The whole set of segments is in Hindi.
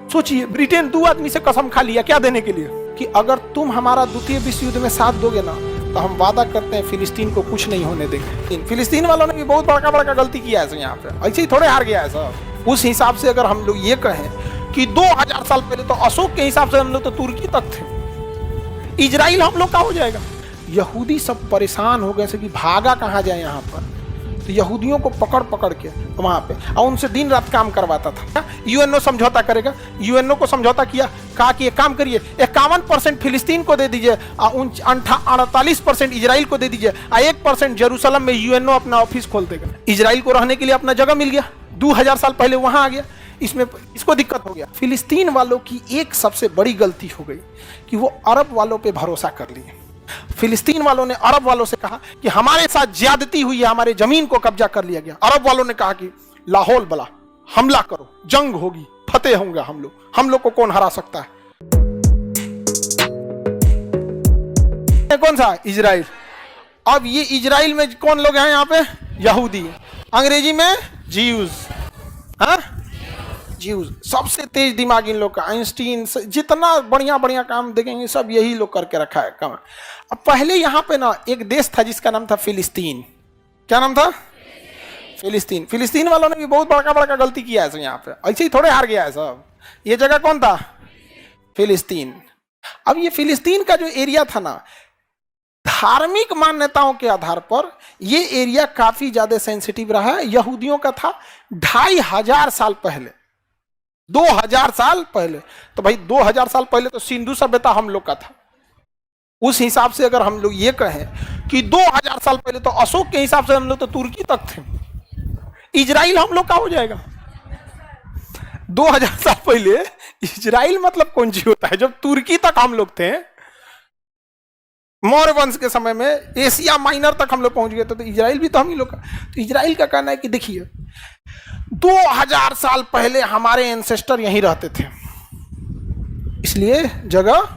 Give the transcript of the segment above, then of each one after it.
सोचिए, ब्रिटेन 2 आदमी से कसम खा लिया, क्या देने के लिए, कि अगर तुम हमारा द्वितीय विश्व युद्ध में साथ दोगे ना तो हम वादा करते हैं फिलिस्तीन को कुछ नहीं होने देंगे। फिलिस्तीन वालों ने भी बहुत बड़का बड़का गलती किया है यहाँ पे, ऐसे ही थोड़े हार गया है सब। उस हिसाब से अगर हम लोग ये कहें कि 2000 साल पहले तो अशोक के हिसाब से हम लोग तो तुर्की तक थे, इजराइल हम लोग का हो जाएगा। यहूदी सब परेशान हो गए से कि भागा कहाँ जाए यहाँ पर, तो यहूदियों को पकड़ पकड़ के वहाँ पे और उनसे दिन रात काम करवाता था। यूएनओ समझौता करेगा, यूएनओ को समझौता किया, कहा कि एक काम करिए 51% फिलिस्तीन को दे दीजिए, 48% इजराइल को दे दीजिए, 1% जेरूसलम में यूएनओ अपना ऑफिस खोल देगा। इजराइल को रहने के लिए अपना जगह मिल गया, 2000 साल पहले वहाँ आ गया। इसमें इसको दिक्कत हो गया। फिलिस्तीन वालों की एक सबसे बड़ी गलती हो गई कि वो अरब वालों पे भरोसा कर लिए। फिलिस्तीन वालों ने अरब वालों से कहा कि हमारे साथ ज्यादती हुई है, हमारे जमीन को कब्जा कर लिया गया। अरब वालों ने कहा कि लाहौल बला हमला करो, जंग होगी, फतेह होंगे हम लोग को कौन हरा सकता है। कौन सा? इजराइल। अब ये इजराइल में कौन लोग हैं यहाँ पे? यहूदी, अंग्रेजी में ज्यूज। हाँ, ज्यूज सबसे तेज दिमाग इन लोग का। आइंस्टीन जितना बढ़िया बढ़िया काम देखेंगे सब यही लोग करके रखा है काम। अब पहले यहाँ पे ना एक देश था जिसका नाम था फिलिस्तीन। क्या नाम था? फिलिस्तीन। फिलिस्तीन वालों ने भी बहुत बड़का बड़का गलती किया है यहाँ पे, ऐसे ही थोड़े हार गया है सब। ये जगह कौन था? फिलिस्तीन। अब ये फिलिस्तीन का जो एरिया था ना, धार्मिक मान्यताओं के आधार पर ये एरिया काफी ज्यादा सेंसिटिव रहा है। यहूदियों का था 2500 साल पहले, 2000 साल पहले। तो भाई 2000 साल पहले तो सिंधु सभ्यता हम लोग का था। उस हिसाब से अगर हम लोग ये कहें कि 2000 साल पहले तो अशोक के हिसाब से हम लोग तो तुर्की तक थे, इजराइल हम लोग का हो जाएगा। 2000 साल पहले इजराइल मतलब कौन सी होता है? जब तुर्की तक हम लोग थे, मौर्य वंश के समय में एशिया माइनर तक हम लोग पहुंच गए थे, तो इजराइल भी तो हम ही लोग का। तो इजराइल का कहना है कि देखिए 2000 साल पहले हमारे एंसेस्टर यहीं रहते थे, इसलिए जगह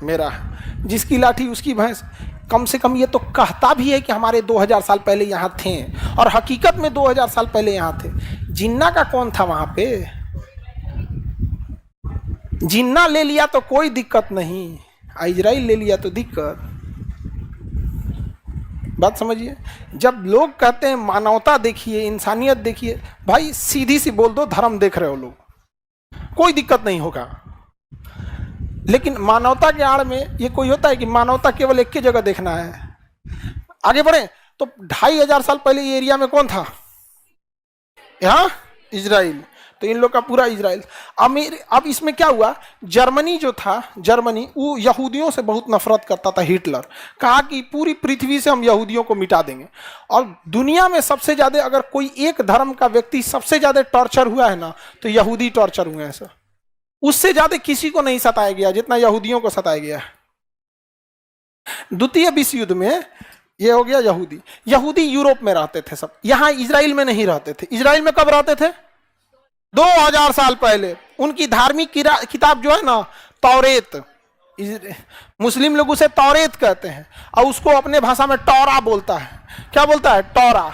मेरा है, जिसकी लाठी उसकी भैंस। कम से कम ये तो कहता भी है कि हमारे 2000 साल पहले यहाँ थे, और हकीकत में 2000 साल पहले यहाँ थे। जिन्ना का कौन था वहां पे? जिन्ना ले लिया तो कोई दिक्कत नहीं, इजराइल ले लिया तो दिक्कत। बात समझिए। जब लोग कहते हैं मानवता देखिए, इंसानियत देखिए, भाई सीधी सी बोल दो, धर्म देख रहे हो लोग, कोई दिक्कत नहीं होगा। लेकिन मानवता के आड़ में ये कोई होता है कि मानवता केवल एक ही जगह देखना है। आगे बढ़े तो 2500 साल पहले ये एरिया में कौन था? यहाँ इजराइल। तो इन लोग का पूरा इजराइल। अब इसमें क्या हुआ? जर्मनी जो था, जर्मनी वो यहूदियों से बहुत नफरत करता था। हिटलर कहा कि पूरी पृथ्वी से हम यहूदियों को मिटा देंगे। और दुनिया में सबसे ज्यादा अगर कोई एक धर्म का व्यक्ति सबसे ज्यादा टॉर्चर हुआ है ना, तो यहूदी टॉर्चर हुए हैं सर। उससे ज्यादा किसी को नहीं सताया गया जितना यहूदियों को सताया गया। द्वितीय विश्व युद्ध में ये हो गया यहूदी। यहूदी यूरोप में रहते थे सब, यहाँ इजराइल में नहीं रहते थे। इजराइल में कब रहते थे? 2000 साल पहले। उनकी धार्मिक किताब जो है ना, तौरेत, मुस्लिम लोग उसे तौरेत कहते हैं, और उसको अपने भाषा में टौरा बोलता है। क्या बोलता है? टौरा।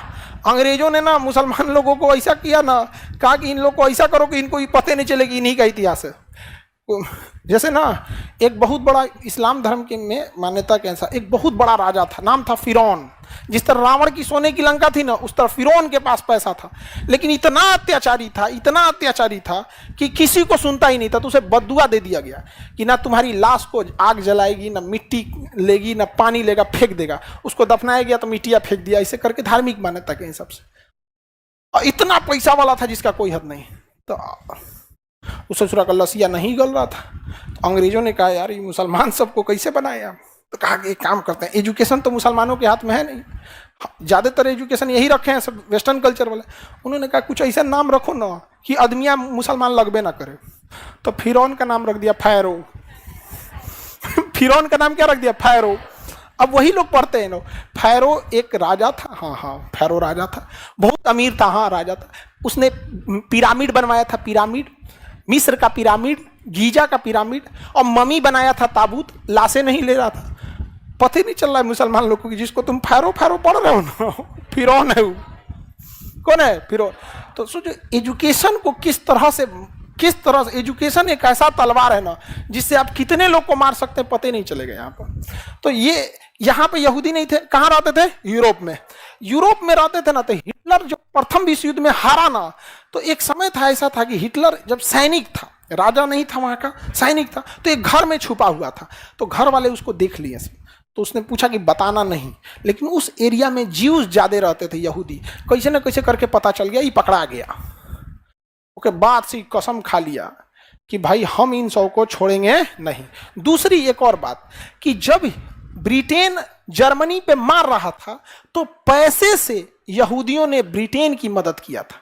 अंग्रेजों ने ना मुसलमान लोगों को ऐसा किया ना, कहा कि इन लोग को ऐसा करो कि इनको ये पते नहीं चलेगी इन्हीं का इतिहास है। जैसे ना एक बहुत बड़ा इस्लाम धर्म के में मान्यता के अनुसार एक बहुत बड़ा राजा था, नाम था फिरौन। जिस तरह रावण की सोने की लंका थी ना, उस तरह फिरौन के पास पैसा था, लेकिन इतना अत्याचारी था कि किसी को सुनता ही नहीं था। तो उसे बद्दुआ दे दिया गया कि ना तुम्हारी लाश को आग जलाएगी, ना मिट्टी लेगी, ना पानी लेगा, फेंक देगा। उसको दफनाया गया तो मिट्टिया फेंक दिया। ऐसे करके धार्मिक मान्यता के हिसाब से। और इतना पैसा वाला था जिसका कोई हद नहीं। तो उस ससुरा का लसिया नहीं गल रहा था। तो अंग्रेजों ने कहा यार ये मुसलमान सबको कैसे बनाया। तो कहा कि एक काम करते हैं, एजुकेशन तो मुसलमानों के हाथ में है नहीं, ज़्यादातर एजुकेशन यही रखे हैं सब वेस्टर्न कल्चर वाले। उन्होंने कहा कुछ ऐसा नाम रखो ना कि आदमियाँ मुसलमान लगबे ना करे। तो फिरौन का नाम रख दिया फैरो। फिरौन का नाम क्या रख दिया? फैरो। अब वही लोग पढ़ते हैं ना। फैरो एक राजा था। हाँ, फैरो राजा था, बहुत अमीर था। हाँ, राजा था। उसने पिरामिड बनवाया था, पिरामिड, मिस्र का पिरामिड, गीजा का पिरामिड, और मम्मी बनाया था, ताबूत। लाशें नहीं ले रहा था। पता ही नहीं चल रहा है मुसलमान लोगों को कि जिसको तुम फैरो पढ़ रहे हो ना, फिरौन है वो। कौन है? फिरौन। तो सोचो एजुकेशन को किस तरह से किस तरह से एजुकेशन एक ऐसा तलवार है ना जिससे आप कितने लोग को मार सकते हैं पता नहीं चलेगा यहाँ पर। तो ये यहाँ पे यहूदी नहीं थे, कहाँ रहते थे? यूरोप में। यूरोप में रहते थे ना, तो हिटलर जो प्रथम विश्व युद्ध में हारा ना, तो एक समय था ऐसा था कि हिटलर जब सैनिक था, राजा नहीं था वहां का, सैनिक था, तो एक घर में छुपा हुआ था। तो घर वाले उसको देख लिए, तो उसने पूछा कि बताना नहीं, लेकिन उस एरिया में ज्यूज ज्यादा रहते थे, यहूदी। कैसे न कैसे करके पता चल गया, ये पकड़ा गया। उसके बाद से कसम खा लिया कि भाई हम इन सब को छोड़ेंगे नहीं। दूसरी एक और बात कि जब ब्रिटेन जर्मनी पे मार रहा था तो पैसे से यहूदियों ने ब्रिटेन की मदद किया था।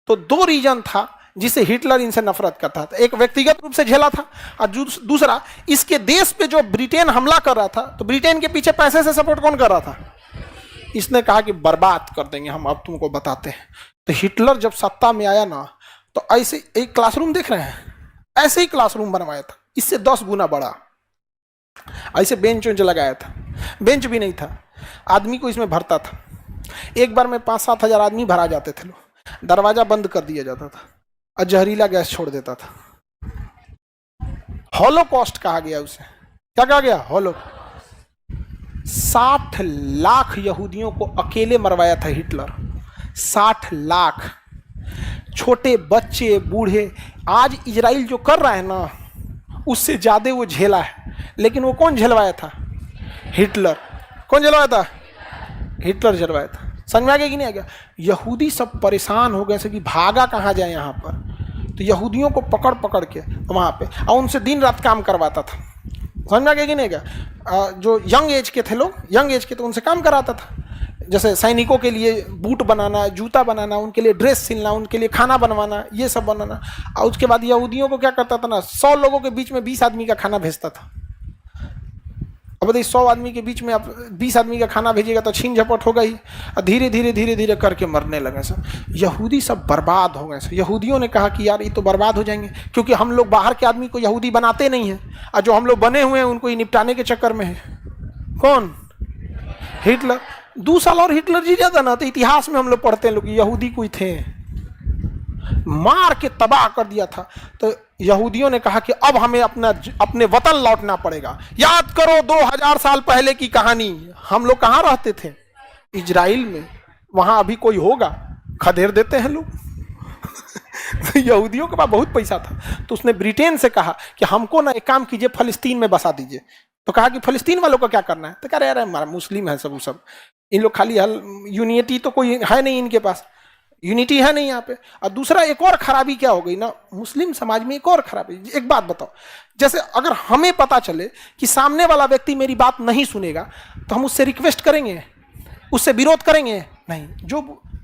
तो दो रीजन था जिसे हिटलर इनसे नफरत करता था, एक व्यक्तिगत रूप से झेला था, और दूसरा इसके देश पे जो ब्रिटेन हमला कर रहा था तो ब्रिटेन के पीछे पैसे से सपोर्ट कौन कर रहा था? इसने कहा कि बर्बाद कर देंगे हम, अब तुमको बताते हैं। तो हिटलर जब सत्ता में आया ना, तो ऐसे एक क्लासरूम देख रहे हैं, ऐसे ही क्लासरूम बनवाया था, इससे 10 गुना बड़ा। ऐसे बेंच वेंच लगाया था, बेंच भी नहीं था, आदमी को इसमें भरता था। एक बार में 5-7 हजार आदमी भरा जाते थे लोग। दरवाजा बंद कर दिया जाता था और जहरीला गैस छोड़ देता था। हॉलोकॉस्ट कहा गया उसे। क्या कहा गया? हॉलो। 60 लाख यहूदियों को अकेले मरवाया था हिटलर। 60 लाख, छोटे बच्चे, बूढ़े। आज इजराइल जो कर रहा है ना, उससे ज्यादा वो झेला है। लेकिन वो कौन झेलवाया था? हिटलर। कौन झेलवाया था? हिटलर झेलवाया था। समझ में आ गया कि नहीं आ गया? यहूदी सब परेशान हो गए थे कि भागा कहाँ जाए यहाँ पर। तो यहूदियों को पकड़ पकड़ के वहाँ पे, और उनसे दिन रात काम करवाता था। समझ में आ गया कि नहीं आ गया? जो यंग एज के थे लोग, यंग एज के, तो उनसे काम कराता था। जैसे सैनिकों के लिए बूट बनाना, जूता बनाना, उनके लिए ड्रेस सिलना, उनके लिए खाना बनवाना, ये सब बनाना। और उसके बाद यहूदियों को क्या करता था ना, 100 लोगों के बीच में 20 आदमी का खाना भेजता था। अब बताइए 100 आदमी के बीच में आप 20 आदमी का खाना भेजिएगा तो छीन झपट होगा ही। और धीरे धीरे धीरे धीरे करके मरने लगे सब यहूदी, सब बर्बाद हो गए। यहूदियों ने कहा कि यार ये तो बर्बाद हो जाएंगे, क्योंकि हम लोग बाहर के आदमी को यहूदी बनाते नहीं हैं, और जो हम लोग बने हुए हैं उनको ही निपटाने के चक्कर में है। कौन? हिटलर। 2 साल और हिटलर जी जाता ना, तो इतिहास में हम लोग पढ़ते हैं लोग यहूदी कोई थे, मार के तबाह कर दिया था। तो यहूदियों ने कहा कि अब हमें अपने वतन लौटना पड़ेगा। याद करो 2000 साल पहले की कहानी। हम लोग कहाँ रहते थे? इजराइल में। वहां अभी कोई होगा? खदेड़ देते हैं लोग। तो यहूदियों के पास बहुत पैसा था, तो उसने ब्रिटेन से कहा कि हमको ना एक काम कीजिए, फलस्तीन में बसा दीजिए। तो कहा कि फलस्तीन वालों को क्या करना है? तो कह रहे यार हमारा मुस्लिम है सब, इन लोग खाली यूनिटी तो कोई है नहीं इनके पास, यूनिटी है नहीं यहाँ पे। और दूसरा एक और खराबी क्या हो गई ना मुस्लिम समाज में, एक और खराबी। एक बात बताओ, जैसे अगर हमें पता चले कि सामने वाला व्यक्ति मेरी बात नहीं सुनेगा, तो हम उससे रिक्वेस्ट करेंगे, उससे विरोध करेंगे? नहीं। जो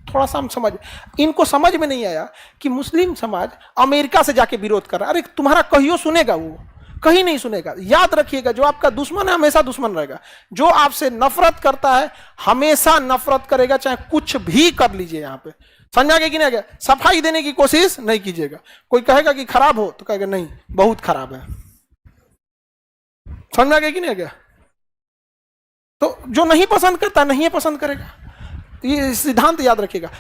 थोड़ा सा हम समझ, इनको समझ में नहीं आया कि मुस्लिम समाज अमेरिका से जाके विरोध कर रहा है। अरे तुम्हारा कहियो सुनेगा? वो कहीं नहीं सुनेगा। याद रखिएगा, जो आपका दुश्मन है हमेशा दुश्मन रहेगा, जो आपसे नफरत करता है हमेशा नफरत करेगा, चाहे कुछ भी कर लीजिए। यहाँ पे समझ आ गया कि नहीं आ गया? सफाई देने की कोशिश नहीं कीजिएगा। कोई कहेगा कि खराब हो, तो कहेगा नहीं बहुत खराब है। समझ आ गया कि नहीं आ गया? तो जो नहीं पसंद करता नहीं पसंद करेगा। ये सिद्धांत याद रखिएगा।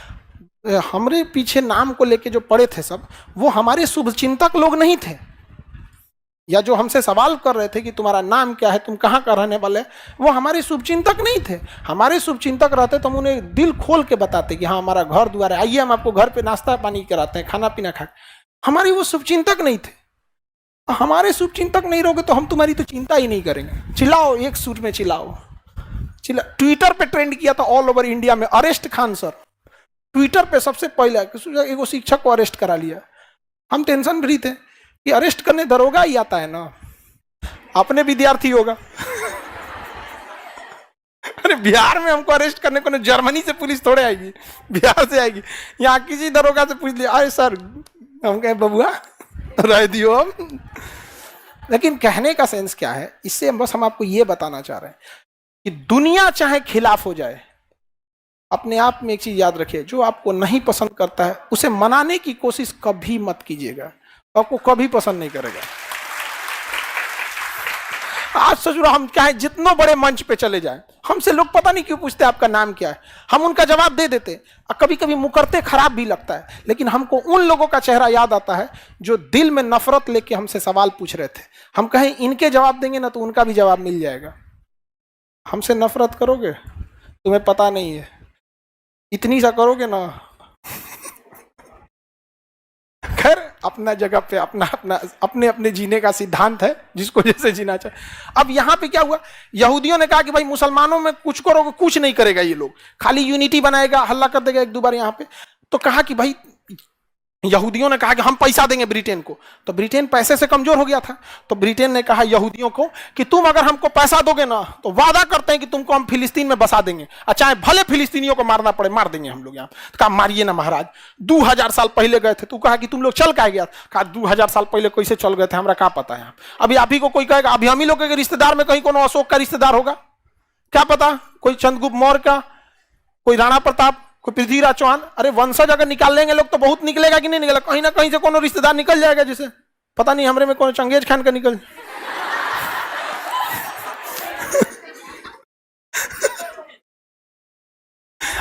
हमारे पीछे नाम को लेके जो पड़े थे सब, वो हमारे शुभचिंतक लोग नहीं थे, या जो हमसे सवाल कर रहे थे कि तुम्हारा नाम क्या है, तुम कहाँ का रहने वाले, वो हमारे शुभचिंतक नहीं थे। हमारे शुभचिंतक रहते तो हम उन्हें दिल खोल के बताते कि हाँ हमारा घर द्वार है, आइए हम आपको घर पे नाश्ता पानी कराते हैं, खाना पीना खा। हमारे वो शुभचिंतक नहीं थे। हमारे शुभचिंतक नहीं रहोगे तो हम तुम्हारी तो चिंता ही नहीं करेंगे। चिल्लाओ, एक सूट में चिल्लाओ। ट्विटर पे ट्रेंड किया था ऑल ओवर इंडिया में, अरेस्ट खान सर। ट्विटर पे सबसे पहले एक शिक्षक को अरेस्ट करा लिया। हम टेंशन फ्री थे कि अरेस्ट करने दरोगा ही आता है ना, अपने विद्यार्थी होगा। अरे बिहार में हमको अरेस्ट करने को, जर्मनी से पुलिस थोड़े आएगी, बिहार से आएगी। यहाँ किसी दरोगा से पूछ लिया, अरे सर, हम कहे बबुआ रह दियो हम। लेकिन कहने का सेंस क्या है, इससे बस हम आपको ये बताना चाह रहे हैं कि दुनिया चाहे खिलाफ हो जाए, अपने आप में एक चीज याद रखिए, जो आपको नहीं पसंद करता है उसे मनाने की कोशिश कभी मत कीजिएगा, आपको कभी पसंद नहीं करेगा। आज ससुरा हम चाहे जितने बड़े मंच पे चले जाएं, हमसे लोग पता नहीं क्यों पूछते आपका नाम क्या है, हम उनका जवाब दे देते। और कभी कभी मुकरते खराब भी लगता है, लेकिन हमको उन लोगों का चेहरा याद आता है जो दिल में नफरत लेके हमसे सवाल पूछ रहे थे। हम कहें इनके जवाब देंगे ना तो उनका भी जवाब मिल जाएगा। हमसे नफरत करोगे, तुम्हें पता नहीं है, इतनी सा करोगे ना। खैर अपना जगह पे अपना अपना अपने अपने जीने का सिद्धांत है, जिसको जैसे जीना चाहे। अब यहां पे क्या हुआ, यहूदियों ने कहा कि भाई मुसलमानों में कुछ करोगे, कुछ नहीं करेगा ये लोग, खाली यूनिटी बनाएगा, हल्ला कर देगा एक दो बार यहां पे। तो कहा कि भाई यहूदियों ने कहा कि हम पैसा देंगे ब्रिटेन को, तो ब्रिटेन पैसे से कमजोर हो गया था। तो ब्रिटेन ने कहा यहूदियों को कि तुम अगर हमको पैसा दोगे ना तो वादा करते हैं कि तुमको हम फिलिस्तीन में बसा देंगे, और चाहे भले फिलिस्तीनियों को मारना पड़े मार देंगे हम लोग यहाँ। तो कहा मारिए ना महाराज, 2000 साल पहले गए थे। तू कहा कि तुम लोग चल क्या गया, कहा 2000 साल पहले कैसे चल गए थे हमरा क्या पता है। अभी आप ही को कोई कहेगा, अभी हम ही लोग के रिश्तेदार में कहीं कोनो अशोक का रिश्तेदार होगा, क्या पता, कोई चंद्रगुप्त मौर्य का, कोई राणा प्रताप, कोई पृथ्वीराज चौहान। अरे वंशज अगर निकाल लेंगे लोग तो बहुत निकलेगा कि नहीं निकलेगा, कहीं ना कहीं से कोनो रिश्तेदार निकल जाएगा, जिसे पता नहीं हमरे में कौन चंगेज खान का निकल।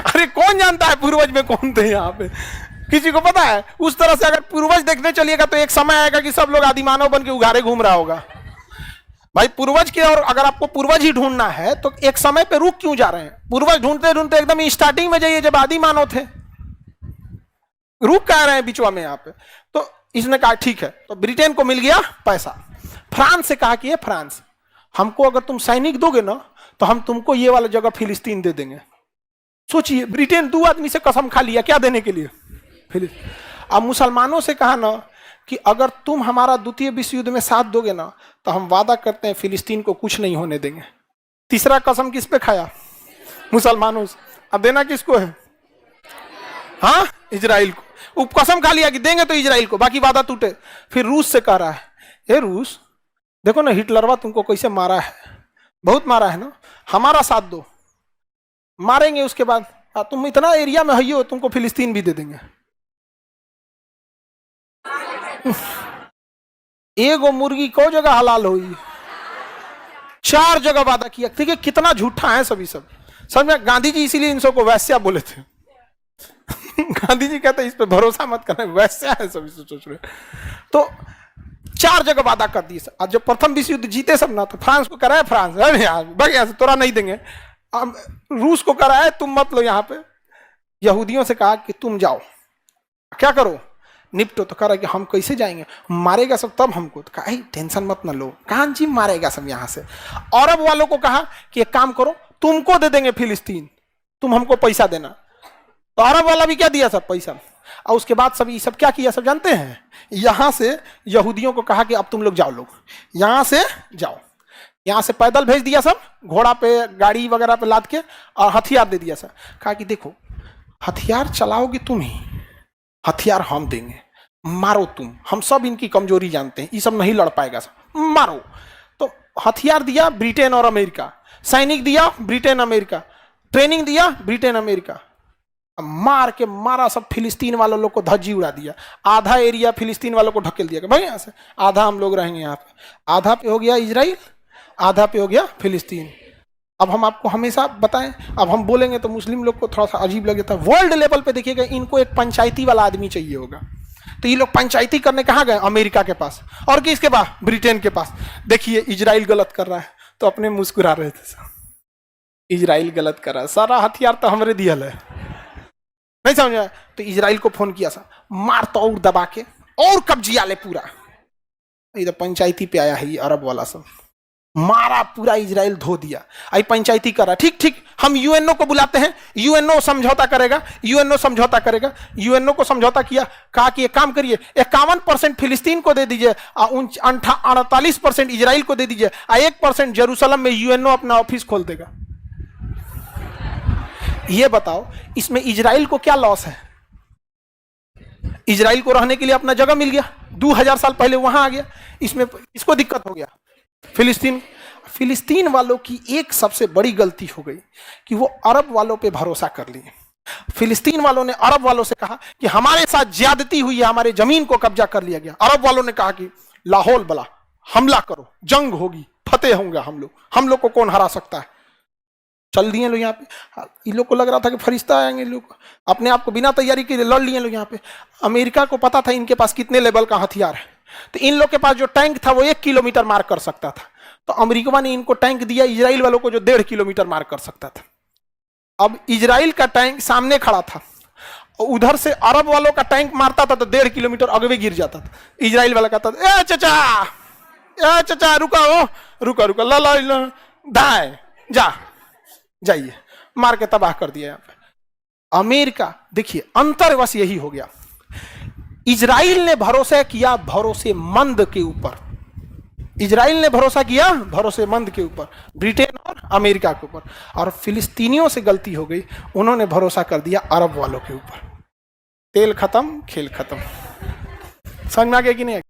अरे कौन जानता है पूर्वज में कौन थे यहाँ पे, किसी को पता है? उस तरह से अगर पूर्वज देखने चलिएगा तो एक समय आएगा कि सब लोग आदिमानव बन के उघारे घूम रहा होगा। भाई पूर्वज के, और अगर आपको पूर्वज ही ढूंढना है तो एक समय पे रुक क्यों जा रहे हैं? पूर्वज ढूंढते ढूंढते एकदम स्टार्टिंग में जाइए जब आदि मानव थे, रुक कह रहे हैं बीचवा में यहाँ पे। तो इसने कहा ठीक है, तो ब्रिटेन को मिल गया पैसा। फ्रांस से कहा कि ये फ्रांस, हमको अगर तुम सैनिक दोगे ना तो हम तुमको ये वाला जगह फिलिस्तीन दे देंगे। सोचिए, ब्रिटेन 2 आदमी से कसम खा लिया, क्या देने के लिए? फिलिस्तीन। अब मुसलमानों से कहा ना कि अगर तुम हमारा द्वितीय विश्व युद्ध में साथ दोगे ना तो हम वादा करते हैं फिलिस्तीन को कुछ नहीं होने देंगे। तीसरा कसम किस पे खाया? मुसलमानों से। अब देना किसको है? हाँ, इजराइल को। वो कसम खा लिया कि देंगे तो इजराइल को, बाकी वादा टूटे। फिर रूस से कह रहा है, ए रूस देखो ना हिटलरवा तुमको कैसे मारा है, बहुत मारा है ना, हमारा साथ दो, मारेंगे उसके बाद तुम इतना एरिया में है हो, तुमको फिलिस्तीन भी दे देंगे। एगो मुर्गी को जगह हलाल हुई, 4 जगह वादा किया। देखिए कितना झूठा है सभी सब। समझ में? गांधी जी इसीलिए इन सबको वैश्या बोले थे। गांधी जी कहते इस पे भरोसा मत करना, वैश्या है सभी सोच रहे। तो 4 जगह वादा कर दिए। आज जब प्रथम विश्व युद्ध जीते सब ना, तो फ्रांस को कराया, फ्रांस यार तोरा नहीं देंगे। रूस को कराया तुम मत लो यहाँ पे। यहूदियों से कहा कि तुम जाओ, क्या करो, निपटो। तो कह रहा कि हम कैसे जाएंगे, मारेगा सब तब हमको। तो कहा टेंशन मत न लो, कहां जी मारेगा सब यहाँ से। अरब वालों को कहा कि एक काम करो, तुमको दे देंगे फिलिस्तीन, तुम हमको पैसा देना। तो अरब वाला भी क्या दिया सब पैसा। और उसके बाद सब ये सब क्या किया सब जानते हैं? यहां से यहूदियों को कहा कि अब तुम लोग जाओ, लोग यहां से जाओ। यहां से पैदल भेज दिया सब, घोड़ा पे गाड़ी वगैरह पे लाद के, और हथियार दे दिया सब। कहा कि देखो हथियार चलाओगे तुम ही, हथियार हम देंगे, मारो तुम, हम सब इनकी कमजोरी जानते हैं, ये सब नहीं लड़ पाएगा सब, मारो। तो हथियार दिया ब्रिटेन और अमेरिका, सैनिक दिया ब्रिटेन अमेरिका, ट्रेनिंग दिया ब्रिटेन अमेरिका। मार के मारा सब, फिलिस्तीन वालों लोग को धज्जी उड़ा दिया। आधा एरिया फिलिस्तीन वालों को ढकेल दिया, भाई यहाँ से आधा हम लोग रहेंगे यहाँ पे, आधा पे हो गया इजराइल, आधा पे हो गया फिलिस्तीन। अब हम आपको हमेशा बताएं, अब हम बोलेंगे तो मुस्लिम लोग को थोड़ा सा अजीब लगे था। वर्ल्ड लेवल पे देखिएगा, इनको एक पंचायती वाला आदमी चाहिए होगा, तो ये लोग पंचायती करने कहाँ गए? अमेरिका के पास। और किसके पास? ब्रिटेन के पास। देखिए इजराइल गलत कर रहा है तो अपने मुस्कुरा रहे थे, इजराइल गलत कर रहा है, सारा हथियार तो हमरे दिया है, नहीं समझा? तो इजराइल को फोन किया सा, मार तो और दबा के और कब्जिया ले पूरा। इधर पंचायती पे आया है ये अरब वाला सब, मारा पूरा इजराइल धो दिया। आई पंचायती कर रहा, ठीक ठीक हम यूएनओ को बुलाते हैं, यूएनओ समझौता करेगा, यूएनओ समझौता करेगा। यूएनओ को समझौता किया, कहा कि एक काम करिए 51% फिलिस्तीन को दे दीजिए, 48% इजराइल को दे दीजिए, 1% जेरूसलम में यूएनओ अपना ऑफिस खोल देगा। ये बताओ इसमें इजराइल को क्या लॉस है? इजराइल को रहने के लिए अपना जगह मिल गया, 2000 साल पहले वहां आ गया, इसमें इसको दिक्कत हो गया। फिलिस्तीन वालों की एक सबसे बड़ी गलती हो गई कि वो अरब वालों पे भरोसा कर लिए। फिलिस्तीन वालों ने अरब वालों से कहा कि हमारे साथ ज्यादती हुई है, हमारे जमीन को कब्जा कर लिया गया। अरब वालों ने कहा कि लाहौल बला हमला करो, जंग होगी, फतेह होंगे हम लोग को कौन हरा सकता है। चल दिए लोग यहाँ पे, इन लोग को लग रहा था कि फरिश्ता आएंगे, लोग अपने आप को बिना तैयारी के लड़ लिए लोग यहाँ पे। अमेरिका को पता था इनके पास कितने लेवल का हथियार है, तो इन लोग के पास जो टैंक था वो 1 किलोमीटर मार कर सकता था, तो अमेरिका ने इनको टैंक दिया इजराइल वालों को जो 1.5 किलोमीटर मार कर सकता था। अब इजराइल का टैंक सामने खड़ा था, उधर से अरब वालों का टैंक मारता था तो 1.5 किलोमीटर अगवे गिर जाता था। इजराइल वाला कहता था, ए चचा रुका ला दाए जाइए, मार के तबाह कर दिया। यहाँ पे अमेरिका, देखिए अंतर बस यही हो गया, इजराइल ने भरोसा किया भरोसेमंद के ऊपर, इजराइल ने भरोसा किया भरोसेमंद के ऊपर, ब्रिटेन और अमेरिका के ऊपर, और फिलिस्तीनियों से गलती हो गई, उन्होंने भरोसा कर दिया अरब वालों के ऊपर। तेल खत्म, खेल खत्म। समझ में आ गया कि नहीं?